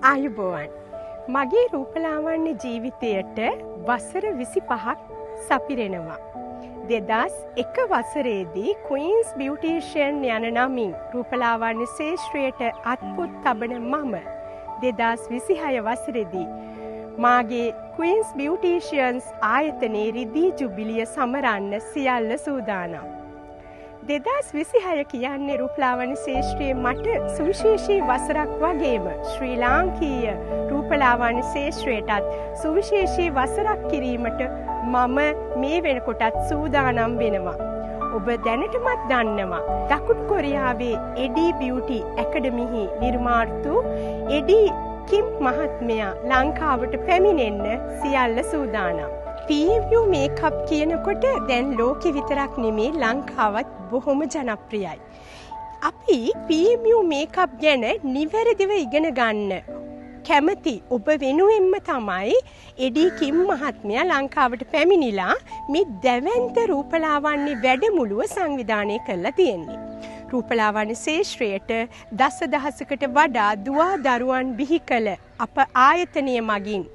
ආයුබෝවන්. මගේ රූපලාවන්‍ය ජීවිතයට වසර 25ක් සපිරෙනවා. 2001 වසරේදී Queen's Beautician යන නමින් රූපලාවන්‍ය ශාස්ත්‍රයට අත්පොත් තබන මම 2026 වසරේදී මාගේ Queen's Beauticians ආයතනයේ රිදී ජුබිලිය සමරන්න සියල්ල සූදානම්. 2026 කියන්නේ රූපලාවන්‍ය ශාස්ත්‍රයේ මට සුවිශේෂී වසරක් වගේම ශ්‍රී ලාංකීය රූපලාවන්‍ය ශාස්ත්‍රයටත් සුවිශේෂී වසරක් කිරීමට මම මේ වෙනකොටත් සූදානම් වෙනවා. ඔබ දැනටමත් දන්නවා දකුණු කොරියාවේ එඩී බියුටි ඇකඩමිහි නිර්මාතෘ එඩී කිම් මහත්මයා ලංකාවට පැමිණෙන්න සියල්ල සූදානම්. PMU මේකප් කියනකොට දැන් ලෝකෙ විතරක් නෙමේ ලංකාවත් බොහොම ජනප්‍රියයි. අපි PMU මේකප් ගැන නිවැරදිව ඉගෙන ගන්න කැමති ඔබ වෙනුවෙන්ම තමයි එඩී කිම් මහත්මයා ලංකාවට පැමිණිලා මේ දැවැන්ත රූපලාවන්‍ය වැඩමුළුව සංවිධානය කරලා තියෙන්නේ. රූපලාවන්‍ය ශාස්ත්‍රයට දසදහසකට වඩා දුවා දරුවන් බිහි කළ අප ආයතනය මගින්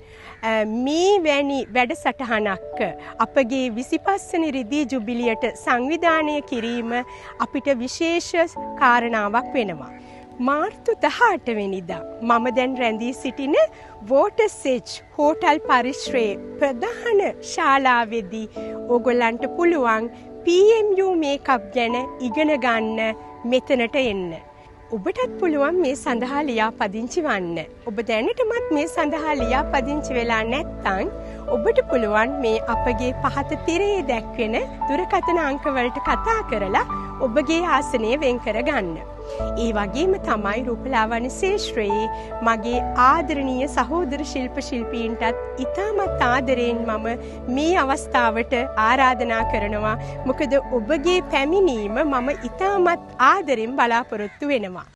මේ වැනි වැඩසටහනක් අපගේ 25 වෙනි රිදී ජුබිලියට සංවිධානය කිරීම අපිට විශේෂ කාරණාවක් වෙනවා. මාර්තු 18 වෙනිදා මම දැන් රැඳී සිටින වෝටර්සෙජ් හෝටල් පරිශ්‍රයේ ප්‍රධාන ශාලාවේදී ඕගොල්ලන්ට පුළුවන් PMU මේකප් ගැන ඉගෙන ගන්න මෙතනට එන්න. ඔබටත් පුළුවන් මේ සඳහා ලියාපදිංචි වන්න. ඔබ දැනටමත් මේ සඳහා ලියාපදිංචි වෙලා නැත්නම් ඔබට පුළුවන් මේ අපගේ පහත තිරයේ දැක්වෙන දුරකථන අංකවලට කතා කරලා ඔබගේ ආසනය වෙන් කරගන්න. ඒ වගේම තමයි රූපලාවන්‍ය ශාස්ත්‍රයේ මගේ ආදරණීය සහෝදර ශිල්ප ශිල්පීන්ටත් ඉතාමත් ආදරයෙන් මම මේ අවස්ථාවට ආරාධනා කරනවා. මොකද ඔබගේ පැමිණීම මම ඉතාමත් ආදරෙන් බලාපොරොත්තු වෙනවා.